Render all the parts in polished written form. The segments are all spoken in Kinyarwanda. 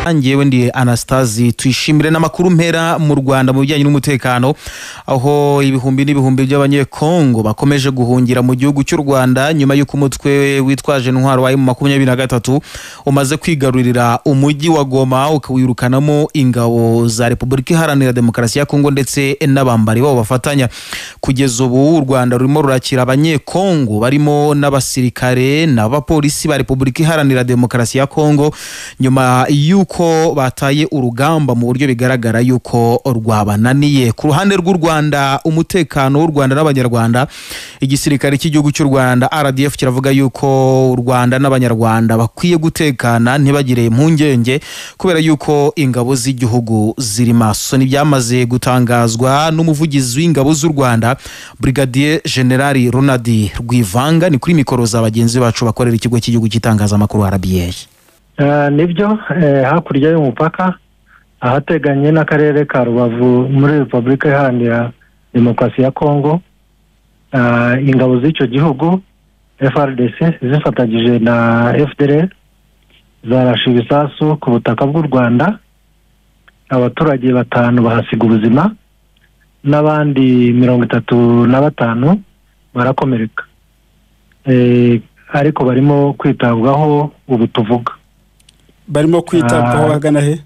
Angewe ndi Anastasi twishimire n'amakuru mpera mu Rwanda mu bijyanye n'umutekano aho ibihumbi n'ibihumbi by'abanyekongo bakomeje guhungira mu gihugu cy'u Rwanda nyuma y'uko umutwe witwaje intwaro wa M23 umaze kwigarurira umujyi wa Goma ukawirukanamo ingabo za Repubulika Iharanira Demokarasi ya Kongo ndetse n'abambari babo bafatanya. Kugeza ubu u Rwanda rurimo rurakira abanyekongo barimo n'abasirikare n'abapolisi ba Repubulika Iharanira Demokarasi ya Kongo nyuma yuko bataye urugamba mu buryo bigaragara yuko rwabananiye. Ku ruhande rw'u Rwanda, umutekano w'u Rwanda n'abanyarwanda, igisirikare cy'igihugu cy'u Rwanda RDF kiravuga yuko u Rwanda n'abanyarwanda bakwiye gutekana ntibagire impungenge kubera yuko ingabo z'igihugu ziri maso. Ni byamaze gutangazwa n'umuvugizi w'ingabo z'u Rwanda Brigadier General Ronald Rwivanga, ni kuri mikoro za bagenzi bacu bakorera ikigo cy'igihugu cy'itangazamakuru RBA. Nibyo hakurya y'umupaka ahateganye n'akarere ka Rubavu muri Repubulika Iharanira Demokarasi ya Kongo, ingabo z'icyo gihugu FARDC zifatanyije na FDLR zarashe ibisasu ku butaka bw'u Rwanda, abaturage 5 bahasiga ubuzima n'abandi 35 barakomereka, ariko barimo kwitabwaho ubu tuvuga. Barimo kwitabwaho hagana he?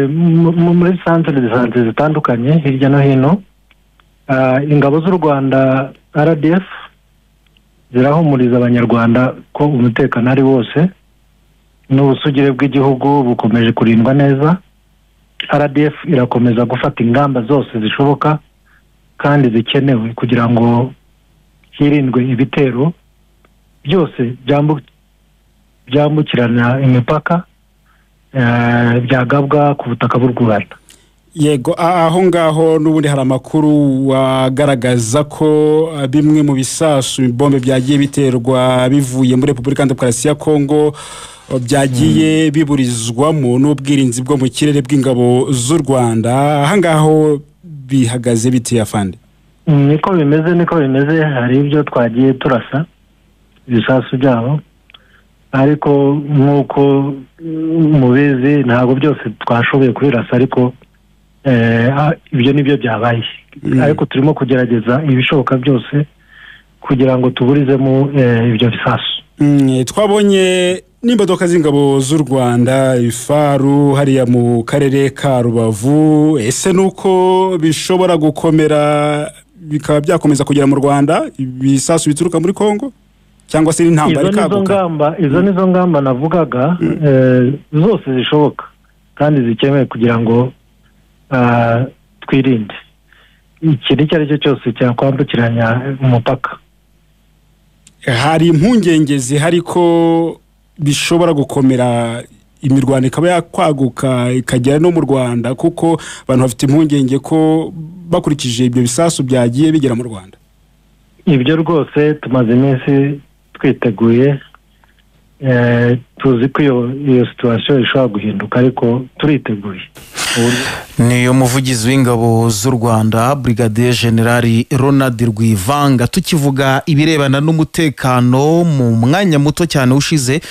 Muri centre de santé zitandukanye hirya no hino. Ingabo z'u Rwanda RDF zirahumuriza abanyarwanda ko umutekano ari wose n'ubusugire bw'igihugu bukomeje kurindwa neza. RDF irakomeza gufata ingamba zose zishoboka kandi zikenewe kugira ngo hirindwe ibitero byose byambukirana imipaka byagabwa ku butaka bw'u Rwanda. Yego, aho ngaho n'ubundi hari amakuru wagaragaza ko bimwe mu bisasu bombe byagiye biterwa bivuye muri Repubulika Demokarasi ya Kongo byagiye biburizwamo n'ubwirinzi bwo mu kirere bw'ingabo z'u Rwanda. Aha ngaho bihagaze biti afande? Niko bimeze, hari ibyo twagiye turasa ibisasu byabo, ariko nk'uko mubizi ntabwo byose twashoboye kubirasa, ariko ibyo nibyo byabaye. Ariko turimo kugerageza ibishoboka byose kugira ngo tuburizemo ibyo bisasu. Twabonye n'imodoka z'ingabo z'u Rwanda ifaru hariya mu karere ka Rubavu. Ese nuko bishobora gukomera bikaba byakomeza kugera mu Rwanda ibisasu bituruka muri Kongo cyangwa se intambara ikaguka? Izo nizo ngamba navugaga zose zishoboka kandi zikenewe kugira ngo twirinde ikintu icyo ari cyo cyose cyakwambukiranya umupaka. Hari impungenge zihari ko bishobora gukomera imirwano ikaba yakwaguka ikagera no mu Rwanda, kuko abantu bafite impungenge ko bakurikije ibyo bisasu byagiye bigera mu Rwanda. Ibyo rwose tumaze iminsi twiteguye, tuzi ko iyo situation ishobora guhinduka, ariko turiteguye. Niyo muvugizi w'ingabo z'u Rwanda Brigadier General Ronald Rwivanga. Tukivuga ibirebana n'umutekano, mu mwanya muto cyane ushize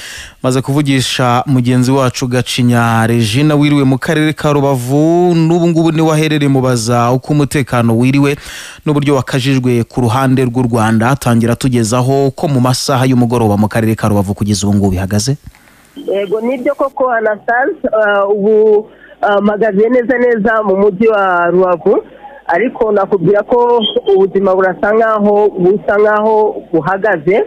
maze kuvugisha mugenzi wacu Gacinya Regina wiriwe mu karere ka Rubavu, n'ubu ngubu ni waherere mubaza uko umutekano wiriwe n'uburyo wakajijwe ku ruhande rw'u Rwanda. Tangira tugezaho ko mu masaha y'umugoroba mu karere ka Rubavu kugeza ubu ngubu bihagaze. Yego, nibyo koko Anastasi, ubu magaze neza mu mujyi wa Rubavu, ariko nakubwira ko ubuzima busa nkaho buhagaze.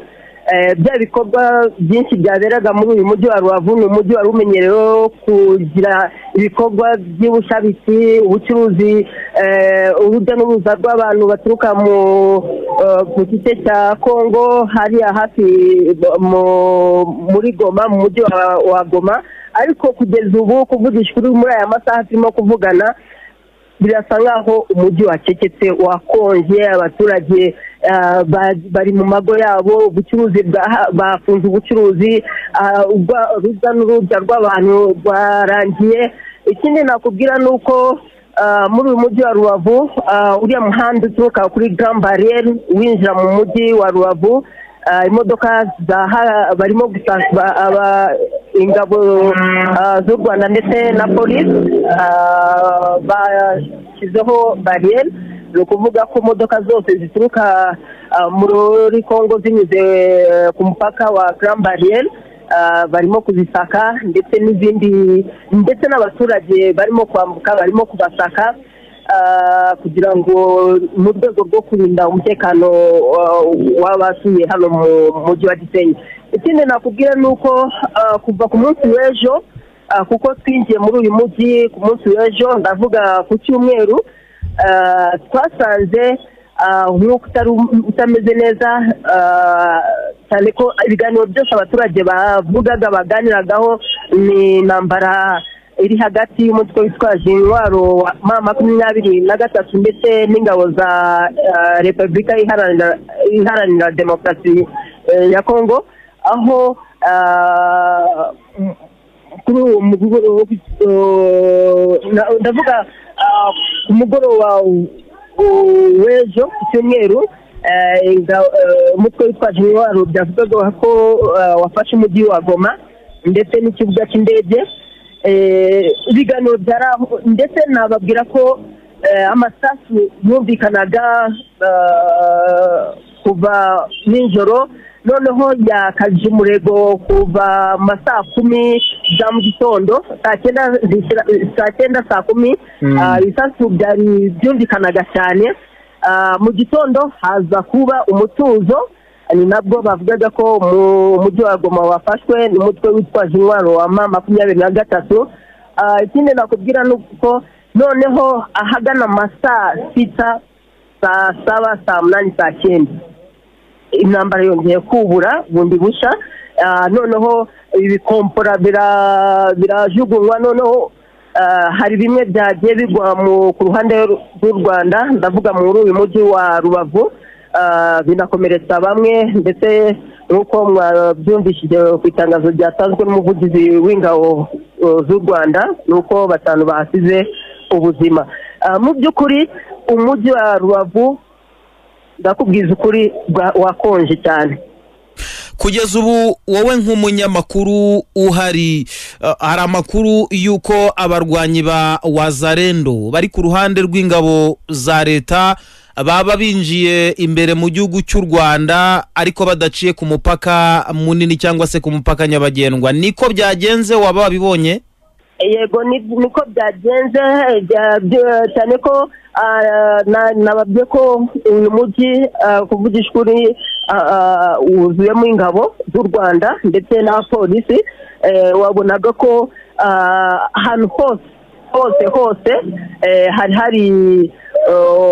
Bya bikorwa byinshi byaberaga muri uyu mujyi wa Rubavu, ni umujyi wari umenyerewe kugira ibikorwa by'ubushabitsi, ubucuruzi, urujya n'uruza rw'abantu baturuka mu gice cya Kongo hariya hafi muri Goma, mu mujyi wa Goma. Ariko kugeza ubu kuvugisha kuri muri aya masaha turimo kuvugana, birasa nkaho umujyi wacecetse, wakonje, abaturage bari mu mago yabo, ubucuruzi bafunze ubucuruzi, urujya n'uruza rw'abantu rwarangiye. Ikindi nakubwira ni uko muri uyu mujyi wa Rubavu, uriya muhanda uturuka kuri Grand Barriere winjira mu mujyi wa Rubavu, imodoka barimo gusasa ingabo z'u Rwanda ndetse na polisi bashyizeho bariyeri, ni ukuvuga ko imodoka zose zituruka muri Congo zinyuze ku mupaka wa Grand Barriere barimo kuzisaka, ndetse n'izindi, ndetse n'abaturage barimo kwambuka barimo kubasaka kugira ngo mu rwego rwo kurinda umutekano w'abasuye hano mu mujyi wa Gisenyi. Ikindi nakubwira ni uko kuva ku munsi w'ejo, kuko twinjiye muri uyu mujyi ku munsi w'ejo, ndavuga ku cyumweru, twasanze umwuka utameze neza, cyane ko ibiganiro byose abaturage bavugaga baganiragaho ni intambara iri hagati y'umutwe witwaje intwaro wa M23 ndetse n'ingabo za Repubulika Iharanira Demokarasi ya Congo, aho ndavuga ku mugoroba w'ejo ku cyumweru, umutwe witwaje intwaro byavugaga ko wafashe umujyi wa Goma ndetse n'ikibuga cy'indege. Ibiganiro byaraho, ndetse nababwira ko amasasu yumvikanaga kuva nijoro, noneho yakaje umurego kuva saa 10 za mu gitondo, saa 9 saa 10, ibisasu byari byumvikanaga cyane. Mu gitondo haza kuba umutuzo, ni nabwo bavugaga ko mu mujyi wa Goma wafashwe n'umutwe witwaje intwaro wa M23. Ikindi nakubwira nuko noneho ahagana masaa 6, saa 7, saa 8, saa 9 intambara yongeye kubura bundi busha. Noneho ibikompora birajugunywa, noneho hari bimwe byagiye bigwa ku ruhande rw'u Rwanda, ndavuga muri uyu mujyi wa Rubavu, binakomeretsa bamwe, ndetse nk'uko mwabyumvishije ku itangazo ryatanzwe n'umuvugizi w'ingabo z'u Rwanda, nuko 5 bahasize ubuzima. Mu by'ukuri umujyi wa Rubavu, ndakubwiza ukuri, wakonje cyane. Kugeza ubu wowe nk'umunyamakuru uhari, hari amakuru y'uko abarwanyi ba Wazalendo bari ku ruhande rw'ingabo za leta baba binjiye imbere mu gihugu cy'u Rwanda ariko badaciye ku mupaka munini cyangwa se ku mupaka nyabagendwa. Niko byagenze? waba wabibonye? Yego, niko byagenze cyane ko nababye ko uyu mujyi kuvugisha ukuri wuzuyemo ingabo z'u Rwanda ndetse na polisi. Wabonaga ko ahantu hose hari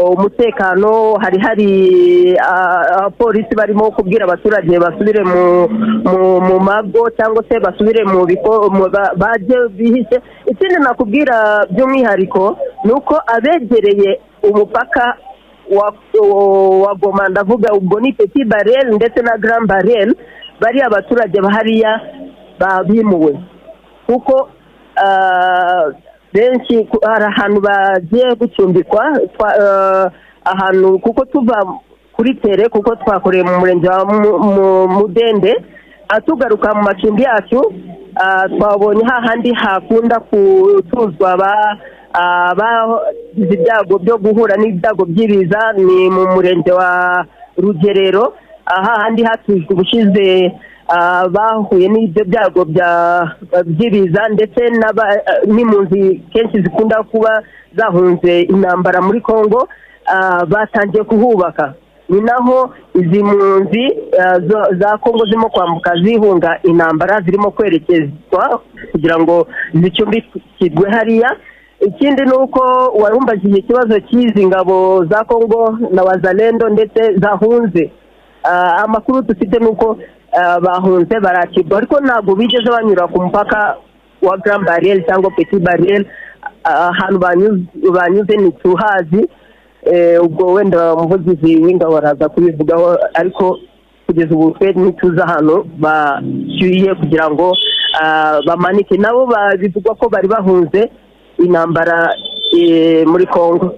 umutekano, hari polisi barimo kubwira abaturage basubire mu mago cyangwa se basubire mu baje bihishe. Ikindi nakubwira by'umwihariko nuko abegereye umupaka wa Goma, ndavuga ubwo ni Petit Barriere ndetse na Grand Barriere, bari abaturage bahariya babimuwe, kuko benshi hari ahantu bagiye gucumbikwa ahantu, kuko tuva kuri tere, kuko twakoreye mu murenge wa Mudende, atugaruka mu macumbi yacu twabonye hahandi hakunda kutuzwa bagize ibyago byo guhura n'ibyago by'ibiza, ni mu murenge wa Rugerero, hahandi hatujwe ubushize bahuye n'ibyo byago by'ibiza, ndetse n'impunzi kenshi zikunda kuba zahunze intambara muri Congo, batangiye kuhubaka. Ni naho izi mpunzi za Congo zirimo kwambuka zihunga intambara, zirimo kwerekezwa kugira ngo zicumbikirwe hariya. Ikindi ni uko warumbajije ikibazo cy'izi ngabo za Congo na Wazalendo ndetse zahunze. Amakuru dufite ni uko bahunze barakirwa, ariko ntabwo bigeze banyura ku mupaka wa Grand Barriere cyangwa Petit Barriere. Ahantu banyuze ni tuhazi, ubwo wenda umuvugizi w'ingabo araza kubivugaho, ariko kugeza ubu twe ntituzi ahantu bashyuye kugira ngo bamanike. Nabo bivugwa ko bari bahunze intambara muri Congo.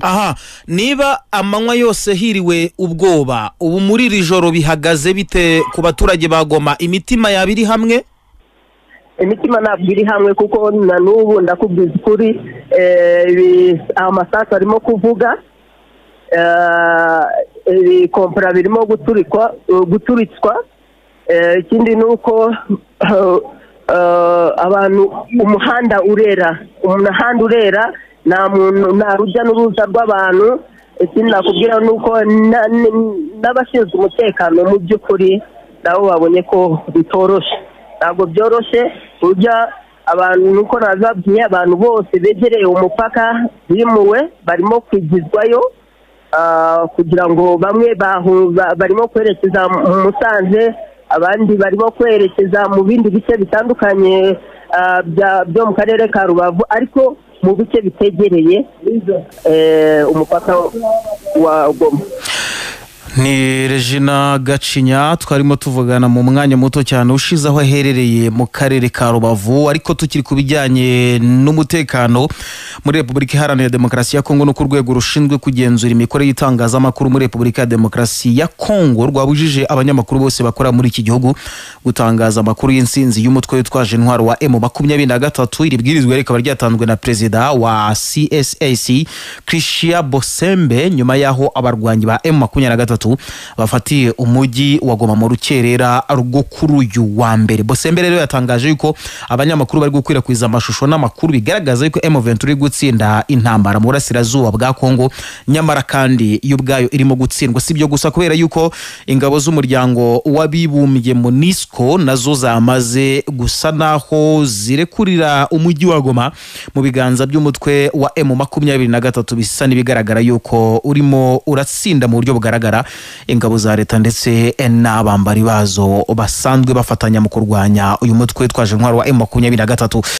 Aha, niba amanywa yose hiriwe ubwoba, ubu muri iri joro bihagaze bite ku baturage ba Goma? Imitima yabiri hamwe? imitima ntabwo iri hamwe kuko na n'ubu ndakubwiza ukuri amasasu arimo kuvuga ibikompera birimo guturitswa ikindi ni uko abantu umuhanda urera nta rujya n'uruza rw'abantu ikindi nakubwira ni uko n'abashinzwe umutekano mu by'ukuri nabo babonye ko bitoroshye ntabwo byoroshye ujya abantu nuko nazabwiye abantu bose begereye umupaka bimuwe barimo kwigizwayo kugira ngo bamwe barimo kwerekeza mu Musanze abandi barimo kwerekeza mu bindi bice bitandukanye byo mu karere ka Rubavu ariko mu bice bitegereye umupaka wa Goma. Ni Regina Gacinya twarimo tuvugana mu mwanya muto cyane ushize aho aherereye mu karere ka Rubavu ariko tukiri kubijyanye n'umutekano muri Repubulika Iharanira Demokarasi ya Kongo no ku rwego rushinzwe kugenzura imikorere y'itangazamakuru muri Repubulika ya Demokarasi ya Kongo rwabujije abanyamakuru bose bakora muri iki gihugu gutangaza amakuru y'insinzi y'umutwe witwaje intwaro wa M23. Iri bwirizwa rikaba ryatanzwe na Perezida wa CSAC Christian Bosembe nyuma yaho abarwanyi ba M23 bafatiye umujyi wa Goma mu rukerera rwo kuri uyu wa mbere. Bosembe rero yatangaje yuko abanyamakuru bari gukwirakwiza amashusho n'amakuru bigaragaza yuko M23 iri gutsinda intambara mu burasirazuba bwa Kongo nyamara kandi y'ubwayo irimo gutsindwa. Si byo gusa kubera yuko ingabo z'umuryango w'abibumbye MONUSCO nazo zamaze gusa naho zirekurira umujyi wa Goma mu biganza by'umutwe wa M23 bisa n'ibigaragara yuko urimo uratsinda mu buryo bugaragara ingabo za leta ndetse n'abambari bazo basanzwe bafatanya mu kurwanya uyu mutwe twaje intwaro wa M23.